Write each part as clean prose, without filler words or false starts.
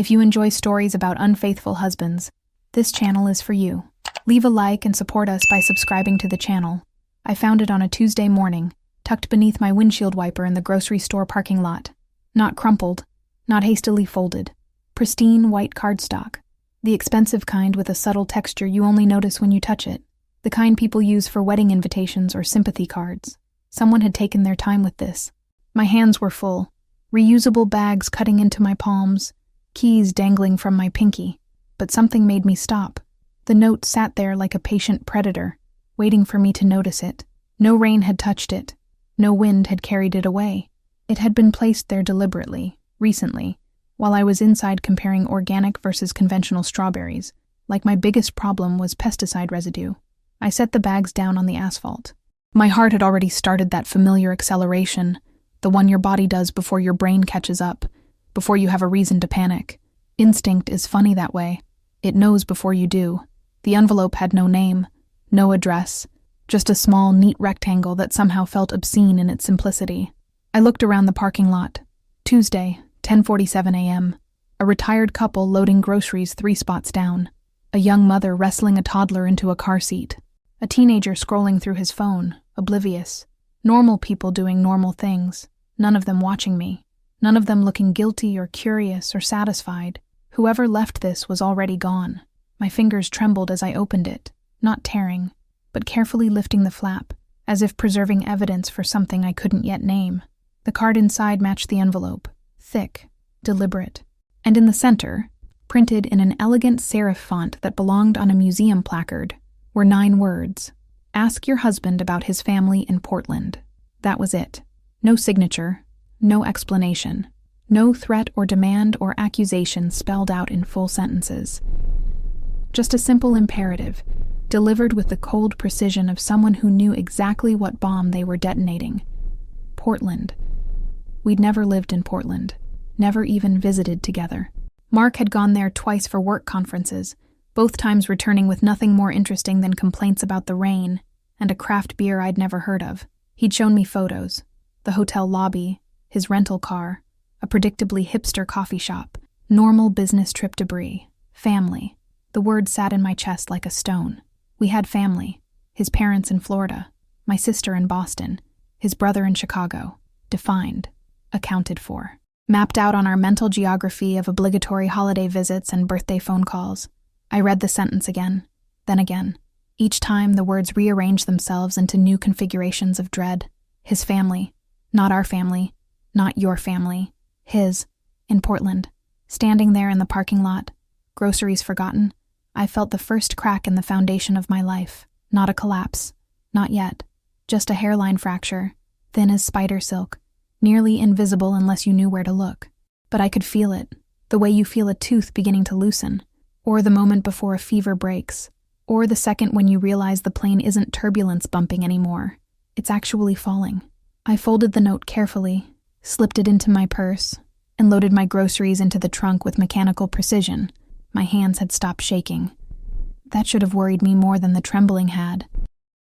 If you enjoy stories about unfaithful husbands, this channel is for you. Leave a like and support us by subscribing to the channel. I found it on a Tuesday morning, tucked beneath my windshield wiper in the grocery store parking lot. Not crumpled, not hastily folded. Pristine white cardstock. The expensive kind with a subtle texture you only notice when you touch it. The kind people use for wedding invitations or sympathy cards. Someone had taken their time with this. My hands were full. Reusable bags cutting into my palms. Keys dangling from my pinky. But something made me stop. The note sat there like a patient predator, waiting for me to notice it. No rain had touched it. No wind had carried it away. It had been placed there deliberately, recently, while I was inside comparing organic versus conventional strawberries, like my biggest problem was pesticide residue. I set the bags down on the asphalt. My heart had already started that familiar acceleration, the one your body does before your brain catches up, before you have a reason to panic. Instinct is funny that way. It knows before you do. The envelope had no name, no address, just a small, neat rectangle that somehow felt obscene in its simplicity. I looked around the parking lot. Tuesday, 10:47 a.m. A retired couple loading groceries 3 spots down. A young mother wrestling a toddler into a car seat. A teenager scrolling through his phone, oblivious. Normal people doing normal things. None of them watching me. None of them looking guilty or curious or satisfied. Whoever left this was already gone. My fingers trembled as I opened it, not tearing, but carefully lifting the flap, as if preserving evidence for something I couldn't yet name. The card inside matched the envelope, thick, deliberate, and in the center, printed in an elegant serif font that belonged on a museum placard, were 9 words. Ask your husband about his family in Portland. That was it. No signature, no explanation, no threat or demand or accusation spelled out in full sentences. Just a simple imperative, delivered with the cold precision of someone who knew exactly what bomb they were detonating. Portland. We'd never lived in Portland, never even visited together. Mark had gone there twice for work conferences, both times returning with nothing more interesting than complaints about the rain and a craft beer I'd never heard of. He'd shown me photos, the hotel lobby, his rental car, a predictably hipster coffee shop, normal business trip debris, family. The word sat in my chest like a stone. We had family, his parents in Florida, my sister in Boston, his brother in Chicago, defined, accounted for, mapped out on our mental geography of obligatory holiday visits and birthday phone calls. I read the sentence again, then again. Each time the words rearranged themselves into new configurations of dread. His family, not our family, not your family, his, in Portland. Standing there in the parking lot, groceries forgotten, I felt the first crack in the foundation of my life. Not a collapse, not yet, just a hairline fracture, thin as spider silk, nearly invisible unless you knew where to look. But I could feel it, the way you feel a tooth beginning to loosen, or the moment before a fever breaks, or the second when you realize the plane isn't turbulence bumping anymore. It's actually falling. I folded the note carefully, slipped it into my purse, and loaded my groceries into the trunk with mechanical precision. My hands had stopped shaking. That should have worried me more than the trembling had,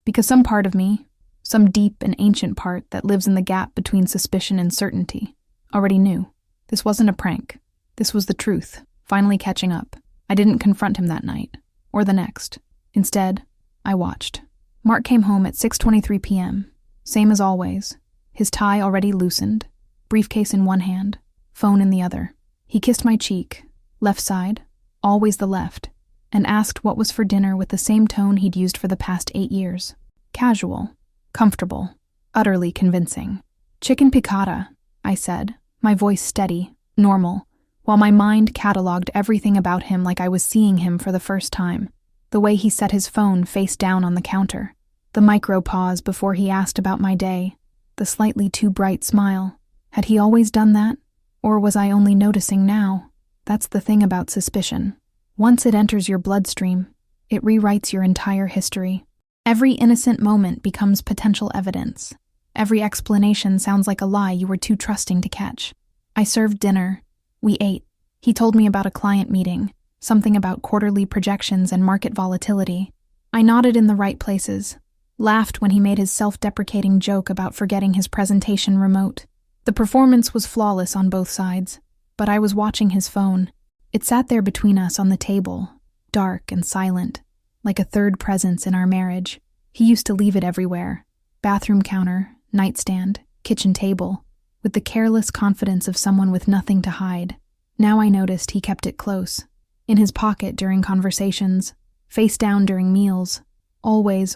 because some part of me, some deep and ancient part that lives in the gap between suspicion and certainty, already knew. This wasn't a prank. This was the truth, finally catching up. I didn't confront him that night, or the next. Instead, I watched. Mark came home at 6:23 p.m., same as always, his tie already loosened, briefcase in one hand, phone in the other. He kissed my cheek, left side, always the left, and asked what was for dinner with the same tone he'd used for the past 8 years. Casual, comfortable, utterly convincing. Chicken piccata, I said, my voice steady, normal, while my mind catalogued everything about him like I was seeing him for the first time. The way he set his phone face down on the counter, the micro pause before he asked about my day, the slightly too bright smile. Had he always done that? Or was I only noticing now? That's the thing about suspicion. Once it enters your bloodstream, it rewrites your entire history. Every innocent moment becomes potential evidence. Every explanation sounds like a lie you were too trusting to catch. I served dinner. We ate. He told me about a client meeting, something about quarterly projections and market volatility. I nodded in the right places, laughed when he made his self-deprecating joke about forgetting his presentation remote. The performance was flawless on both sides, but I was watching his phone. It sat there between us on the table, dark and silent, like a third presence in our marriage. He used to leave it everywhere: bathroom counter, nightstand, kitchen table, with the careless confidence of someone with nothing to hide. Now I noticed he kept it close, in his pocket during conversations, face down during meals, always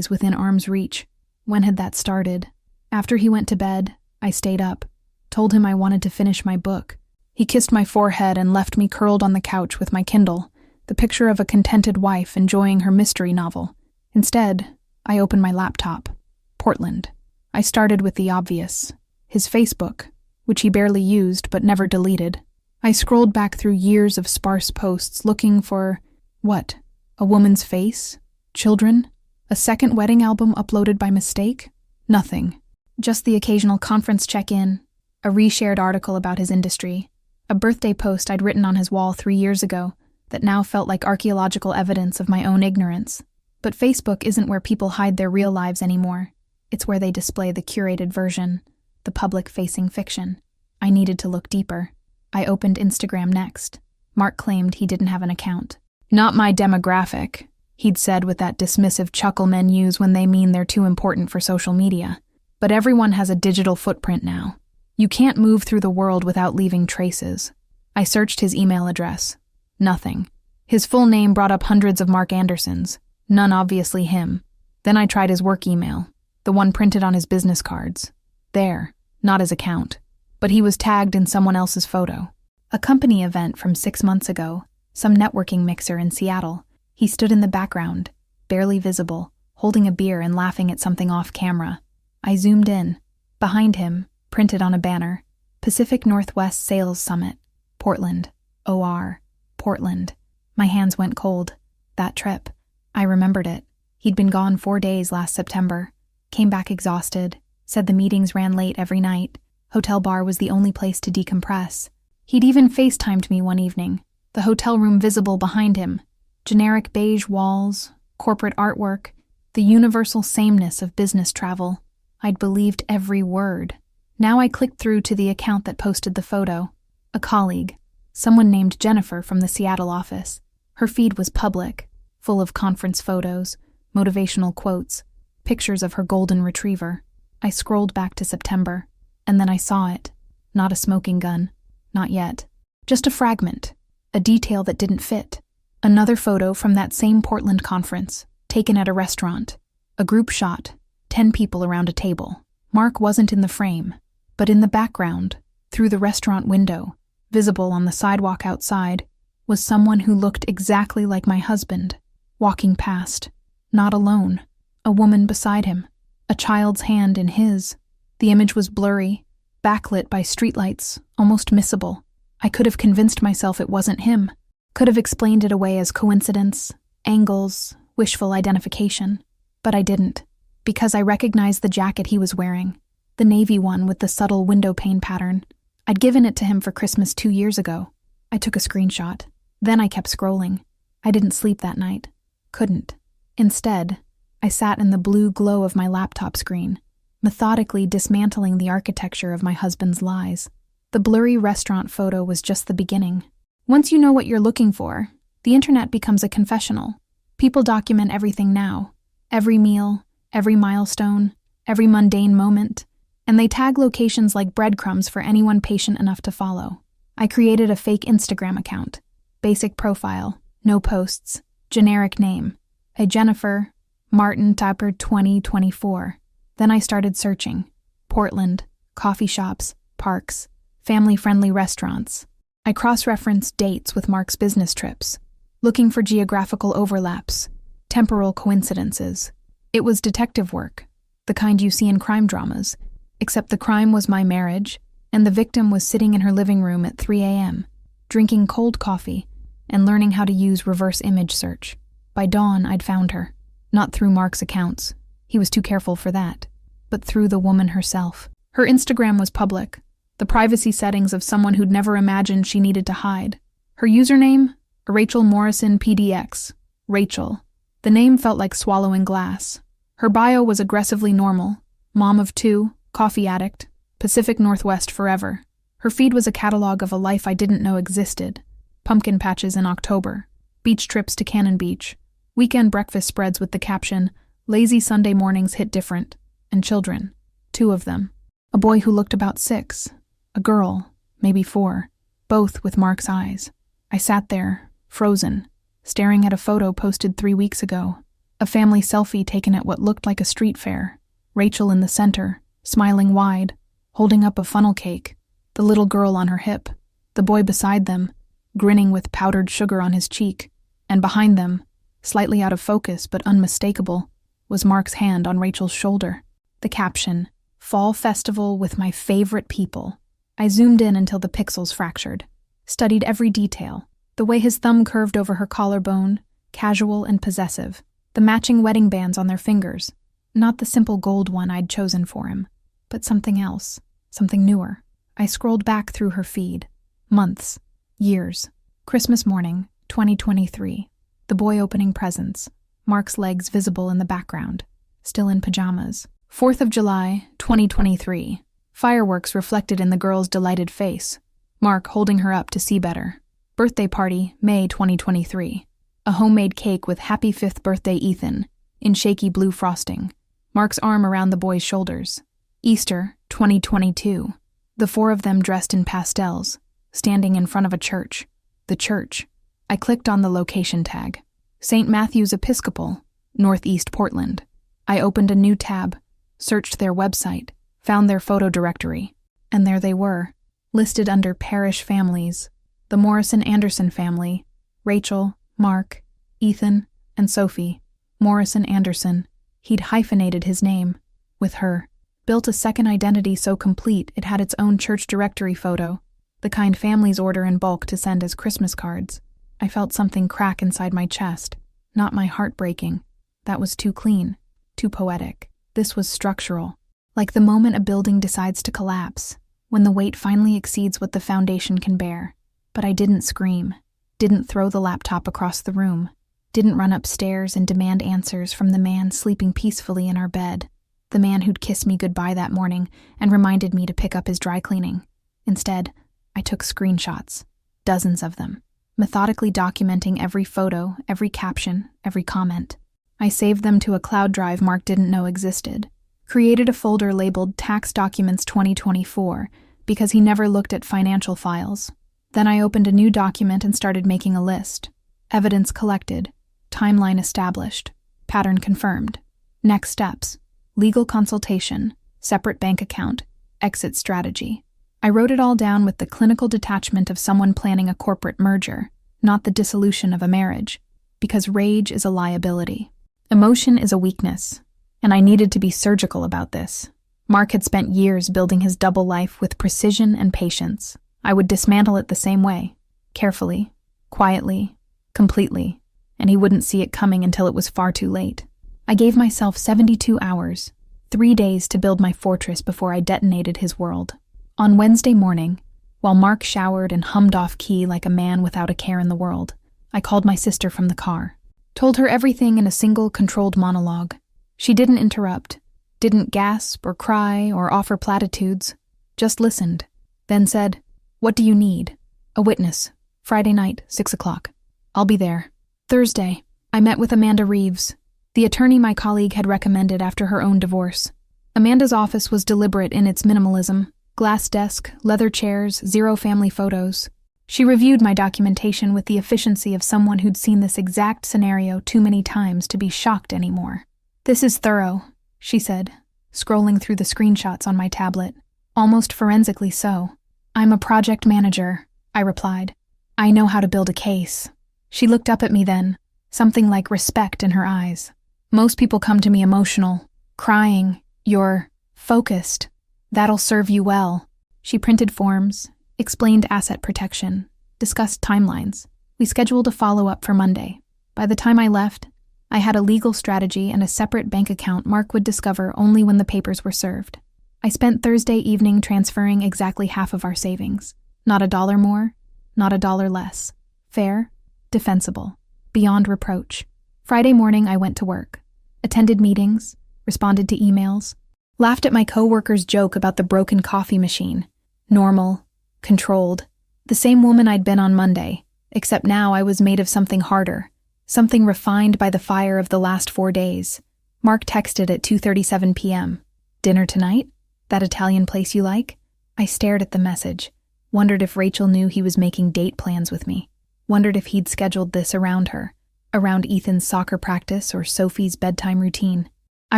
within arm's reach. When had that started? After he went to bed, I stayed up, told him I wanted to finish my book. He kissed my forehead and left me curled on the couch with my Kindle, the picture of a contented wife enjoying her mystery novel. Instead, I opened my laptop. Portland. I started with the obvious: his Facebook, which he barely used but never deleted. I scrolled back through years of sparse posts looking for, what? A woman's face? Children? A second wedding album uploaded by mistake? Nothing. Just the occasional conference check-in, a reshared article about his industry, a birthday post I'd written on his wall 3 years ago that now felt like archaeological evidence of my own ignorance. But Facebook isn't where people hide their real lives anymore. It's where they display the curated version, the public-facing fiction. I needed to look deeper. I opened Instagram next. Mark claimed he didn't have an account. "Not my demographic," he'd said with that dismissive chuckle men use when they mean they're too important for social media. "But everyone has a digital footprint now. You can't move through the world without leaving traces." I searched his email address. Nothing. His full name brought up hundreds of Mark Andersons, none obviously him. Then I tried his work email, the one printed on his business cards. There, not his account. But he was tagged in someone else's photo. A company event from 6 months ago, some networking mixer in Seattle. He stood in the background, barely visible, holding a beer and laughing at something off camera. I zoomed in. Behind him, printed on a banner, Pacific Northwest Sales Summit, Portland, OR, Portland. My hands went cold. That trip. I remembered it. He'd been gone 4 days last September. Came back exhausted, said the meetings ran late every night. Hotel bar was the only place to decompress. He'd even FaceTimed me one evening, the hotel room visible behind him. Generic beige walls, corporate artwork, the universal sameness of business travel. I'd believed every word. Now I clicked through to the account that posted the photo. A colleague, someone named Jennifer from the Seattle office. Her feed was public, full of conference photos, motivational quotes, pictures of her golden retriever. I scrolled back to September, and then I saw it. Not a smoking gun. Not yet. Just a fragment. A detail that didn't fit. Another photo from that same Portland conference, taken at a restaurant. A group shot, 10 people around a table. Mark wasn't in the frame, but in the background, through the restaurant window, visible on the sidewalk outside, was someone who looked exactly like my husband, walking past. Not alone. A woman beside him. A child's hand in his. The image was blurry, backlit by streetlights, almost missable. I could have convinced myself it wasn't him. Could have explained it away as coincidence, angles, wishful identification. But I didn't, because I recognized the jacket he was wearing, the navy one with the subtle window pane pattern. I'd given it to him for Christmas 2 years ago. I took a screenshot. Then I kept scrolling. I didn't sleep that night. Couldn't. Instead, I sat in the blue glow of my laptop screen, methodically dismantling the architecture of my husband's lies. The blurry restaurant photo was just the beginning. Once you know what you're looking for, the internet becomes a confessional. People document everything now. Every meal, every milestone, every mundane moment, and they tag locations like breadcrumbs for anyone patient enough to follow. I created a fake Instagram account. Basic profile, no posts, generic name. A Jennifer Martin Tappert 2024. Then I started searching. Portland, coffee shops, parks, family-friendly restaurants. I cross-referenced dates with Mark's business trips, looking for geographical overlaps, temporal coincidences. It was detective work, the kind you see in crime dramas, except the crime was my marriage, and the victim was sitting in her living room at 3 a.m., drinking cold coffee and learning how to use reverse image search. By dawn, I'd found her. Not through Mark's accounts. He was too careful for that. But through the woman herself. Her Instagram was public. The privacy settings of someone who'd never imagined she needed to hide. Her username? Rachel Morrison PDX. Rachel. The name felt like swallowing glass. Her bio was aggressively normal. Mom of 2, coffee addict, Pacific Northwest forever. Her feed was a catalog of a life I didn't know existed. pumpkin patches in October, beach trips to Cannon Beach, weekend breakfast spreads with the caption, "Lazy Sunday mornings hit different," and children, 2 of them. A boy who looked about 6, a girl, maybe 4, both with Mark's eyes. I sat there, frozen, staring at a photo posted 3 weeks ago, a family selfie taken at what looked like a street fair, Rachel in the center, smiling wide, holding up a funnel cake, the little girl on her hip, the boy beside them, grinning with powdered sugar on his cheek, and behind them, slightly out of focus but unmistakable, was Mark's hand on Rachel's shoulder. The caption, "Fall Festival with my favorite people." I zoomed in until the pixels fractured, studied every detail, the way his thumb curved over her collarbone, casual and possessive, the matching wedding bands on their fingers, not the simple gold one I'd chosen for him, but something else, something newer. I scrolled back through her feed. Months, years. Christmas morning, 2023. The boy opening presents, Mark's legs visible in the background, still in pajamas. 4th of July, 2023. Fireworks reflected in the girl's delighted face, Mark holding her up to see better. Birthday party, May 2023. A homemade cake with "Happy 5th Birthday, Ethan," in shaky blue frosting, Mark's arm around the boy's shoulders. Easter, 2022. The 4 of them dressed in pastels, standing in front of a church. The church. I clicked on the location tag. St. Matthew's Episcopal, Northeast Portland. I opened a new tab, searched their website, found their photo directory, and there they were, listed under parish families. The Morrison-Anderson family, Rachel, Mark, Ethan, and Sophie. Morrison-Anderson. He'd hyphenated his name. With her. Built a second identity so complete it had its own church directory photo, the kind families order in bulk to send as Christmas cards. I felt something crack inside my chest, not my heart breaking. That was too clean, too poetic. This was structural, like the moment a building decides to collapse, when the weight finally exceeds what the foundation can bear. But I didn't scream, didn't throw the laptop across the room, didn't run upstairs and demand answers from the man sleeping peacefully in our bed, the man who'd kissed me goodbye that morning and reminded me to pick up his dry cleaning. Instead, I took screenshots, dozens of them, methodically documenting every photo, every caption, every comment. I saved them to a cloud drive Mark didn't know existed, created a folder labeled Tax Documents 2024 because he never looked at financial files. Then I opened a new document and started making a list. Evidence collected, timeline established, pattern confirmed. Next steps, legal consultation, separate bank account, exit strategy. I wrote it all down with the clinical detachment of someone planning a corporate merger, not the dissolution of a marriage, because rage is a liability. Emotion is a weakness, and I needed to be surgical about this. Mark had spent years building his double life with precision and patience. I would dismantle it the same way, carefully, quietly, completely, and he wouldn't see it coming until it was far too late. I gave myself 72 hours, 3 days to build my fortress before I detonated his world. On Wednesday morning, while Mark showered and hummed off key like a man without a care in the world, I called my sister from the car, told her everything in a single controlled monologue. She didn't interrupt, didn't gasp or cry or offer platitudes, just listened, then said, "What do you need?" "A witness. Friday night, 6 o'clock. I'll be there." Thursday, I met with Amanda Reeves, the attorney my colleague had recommended after her own divorce. Amanda's office was deliberate in its minimalism. Glass desk, leather chairs, 0 family photos. She reviewed my documentation with the efficiency of someone who'd seen this exact scenario too many times to be shocked anymore. "This is thorough," she said, scrolling through the screenshots on my tablet. "Almost forensically so." "I'm a project manager," I replied. "I know how to build a case." She looked up at me then, something like respect in her eyes. "Most people come to me emotional, crying. You're focused. That'll serve you well." She printed forms, explained asset protection, discussed timelines. We scheduled a follow-up for Monday. By the time I left, I had a legal strategy and a separate bank account Mark would discover only when the papers were served. I spent Thursday evening transferring exactly half of our savings. Not $1 more, not $1 less. Fair, defensible, beyond reproach. Friday morning I went to work, attended meetings, responded to emails, laughed at my coworker's joke about the broken coffee machine. Normal, controlled, the same woman I'd been on Monday, Except now I was made of something harder, something refined by the fire of the last 4 days. Mark texted at 2:37 p.m. "Dinner tonight? That Italian place you like?" I stared at the message, wondered if Rachel knew he was making date plans with me, wondered if he'd scheduled this around her, around Ethan's soccer practice or Sophie's bedtime routine. I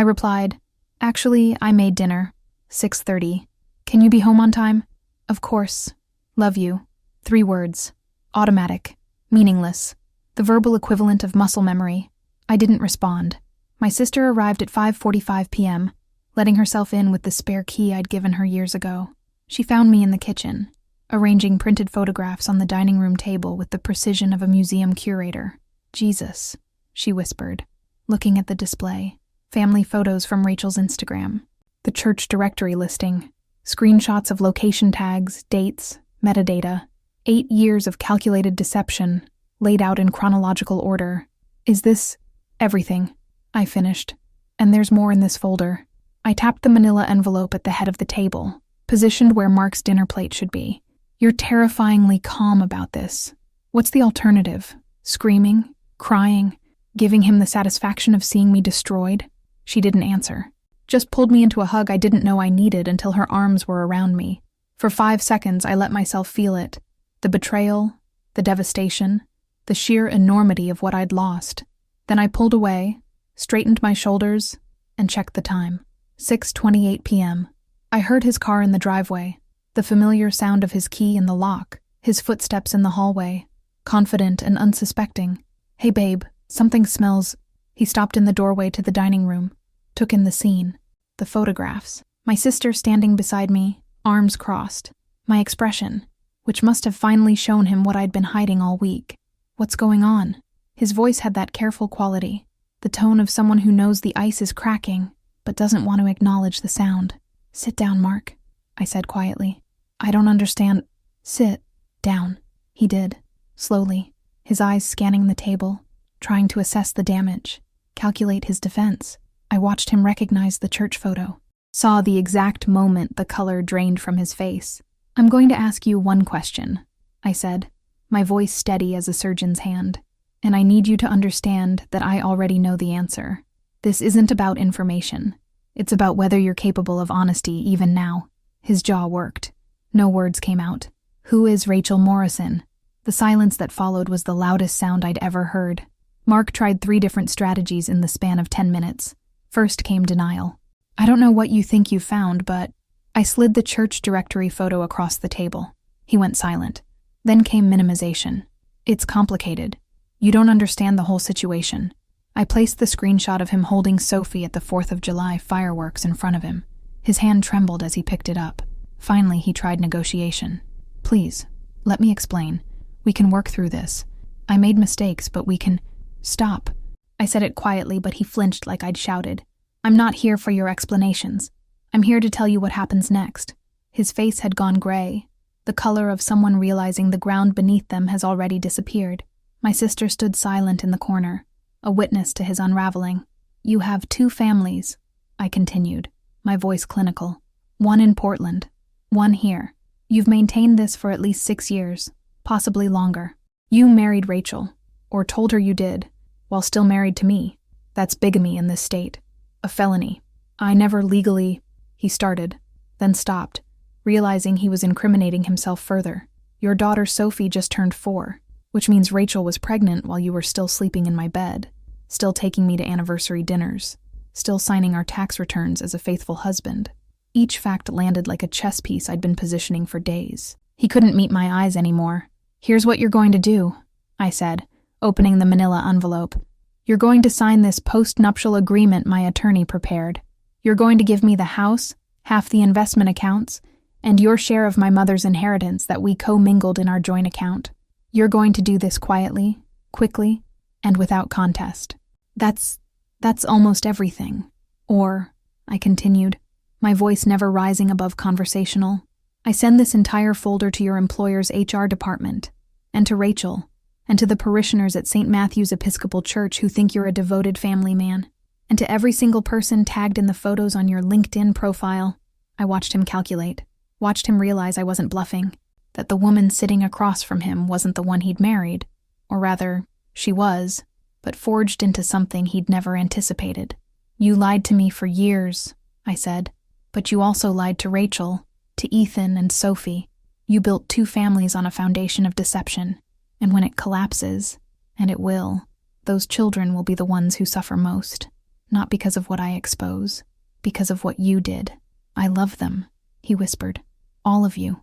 replied, "Actually, I made dinner. 6:30. Can you be home on time?" "Of course. Love you." 3 words. Automatic. Meaningless. The verbal equivalent of muscle memory. I didn't respond. My sister arrived at 5:45 p.m., letting herself in with the spare key I'd given her years ago. She found me in the kitchen, arranging printed photographs on the dining room table with the precision of a museum curator. "Jesus," she whispered, looking at the display. Family photos from Rachel's Instagram. The church directory listing. Screenshots of location tags, dates, metadata. 8 years of calculated deception, laid out in chronological order. "Is this everything?" I finished. "And there's more in this folder." I tapped the manila envelope at the head of the table, positioned where Mark's dinner plate should be. "You're terrifyingly calm about this. What's the alternative? Screaming? Crying? Giving him the satisfaction of seeing me destroyed?" She didn't answer. Just pulled me into a hug I didn't know I needed until her arms were around me. For 5 seconds I let myself feel it. The betrayal, the devastation, the sheer enormity of what I'd lost. Then I pulled away, straightened my shoulders, and checked the time. 6:28 p.m. I heard his car in the driveway, the familiar sound of his key in the lock, his footsteps in the hallway, confident and unsuspecting. "Hey babe, something smells." He stopped in the doorway to the dining room, took in the scene, the photographs. My sister standing beside me, arms crossed. My expression, which must have finally shown him what I'd been hiding all week. "What's going on?" His voice had that careful quality, the tone of someone who knows the ice is cracking, but doesn't want to acknowledge the sound. "Sit down, Mark," I said quietly. "I don't understand." "Sit down." He did, slowly, his eyes scanning the table, trying to assess the damage, calculate his defense. I watched him recognize the church photo, saw the exact moment the color drained from his face. "I'm going to ask you one question," I said, my voice steady as a surgeon's hand. "And I need you to understand that I already know the answer. This isn't about information. It's about whether you're capable of honesty even now." His jaw worked. No words came out. "Who is Rachel Morrison?" The silence that followed was the loudest sound I'd ever heard. Mark tried 3 different strategies in the span of 10 minutes. First came denial. "I don't know what you think you found, but..." I slid the church directory photo across the table. He went silent. Then came minimization. "It's complicated. You don't understand the whole situation." I placed the screenshot of him holding Sophie at the 4th of July fireworks in front of him. His hand trembled as he picked it up. Finally, he tried negotiation. "Please, let me explain. We can work through this. I made mistakes, but we can..." "Stop." I said it quietly, but he flinched like I'd shouted. "I'm not here for your explanations. I'm here to tell you what happens next." His face had gone gray, the color of someone realizing the ground beneath them has already disappeared. My sister stood silent in the corner, a witness to his unraveling. "You have 2 families," I continued, my voice clinical. "One in Portland, one here. You've maintained this for at least 6 years, possibly longer. You married Rachel, or told her you did, while still married to me. That's bigamy in this state. A felony. I never legally..." He started, then stopped, realizing he was incriminating himself further. "Your daughter Sophie just turned 4, which means Rachel was pregnant while you were still sleeping in my bed, still taking me to anniversary dinners, still signing our tax returns as a faithful husband." Each fact landed like a chess piece I'd been positioning for days. He couldn't meet my eyes anymore. "Here's what you're going to do," I said, opening the manila envelope. "You're going to sign this post-nuptial agreement my attorney prepared. You're going to give me the house, half the investment accounts, and your share of my mother's inheritance that we co-mingled in our joint account. You're going to do this quietly, quickly, and without contest. That's almost everything. Or," I continued, my voice never rising above conversational, "I send this entire folder to your employer's HR department, and to Rachel, and to the parishioners at St. Matthew's Episcopal Church who think you're a devoted family man, and to every single person tagged in the photos on your LinkedIn profile." I watched him calculate, watched him realize I wasn't bluffing. that the woman sitting across from him wasn't the one he'd married, or rather, she was, but forged into something he'd never anticipated. "You lied to me for years," I said, "but you also lied to Rachel, to Ethan and Sophie. You built 2 families on a foundation of deception, and when it collapses, and it will, those children will be the ones who suffer most. Not because of what I expose, because of what you did. I love them," he whispered. "All of you.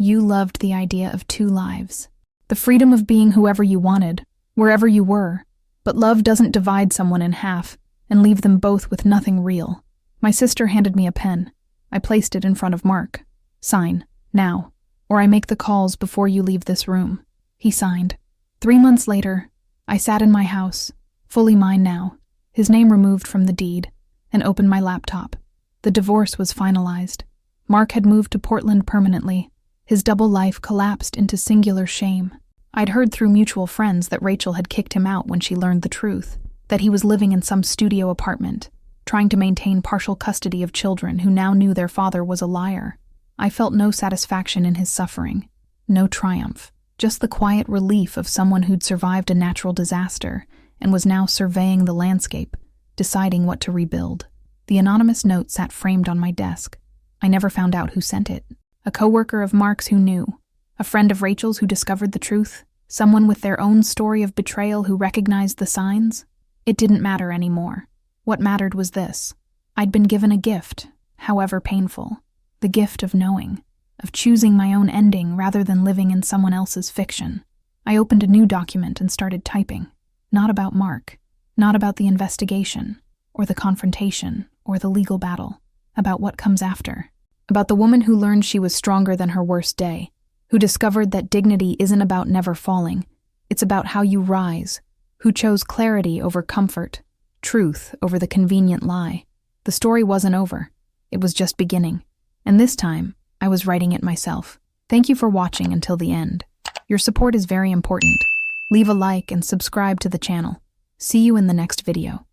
You loved the idea of 2 lives. The freedom of being whoever you wanted, wherever you were. But love doesn't divide someone in half and leave them both with nothing real." My sister handed me a pen. I placed it in front of Mark. "Sign, now, or I make the calls before you leave this room." He signed. 3 months later, I sat in my house, fully mine now, his name removed from the deed, and opened my laptop. The divorce was finalized. Mark had moved to Portland permanently. His double life collapsed into singular shame. I'd heard through mutual friends that Rachel had kicked him out when she learned the truth, that he was living in some studio apartment, trying to maintain partial custody of children who now knew their father was a liar. I felt no satisfaction in his suffering, no triumph, just the quiet relief of someone who'd survived a natural disaster and was now surveying the landscape, deciding what to rebuild. The anonymous note sat framed on my desk. I never found out who sent it. A coworker of Mark's who knew, a friend of Rachel's who discovered the truth, someone with their own story of betrayal who recognized the signs. It didn't matter anymore. What mattered was this. I'd been given a gift, however painful, the gift of knowing, of choosing my own ending rather than living in someone else's fiction. I opened a new document and started typing. Not about Mark, not about the investigation, or the confrontation, or the legal battle, about what comes after. About the woman who learned she was stronger than her worst day, who discovered that dignity isn't about never falling, it's about how you rise, who chose clarity over comfort, truth over the convenient lie. The story wasn't over. It was just beginning. And this time, I was writing it myself. Thank you for watching until the end. Your support is very important. Leave a like and subscribe to the channel. See you in the next video.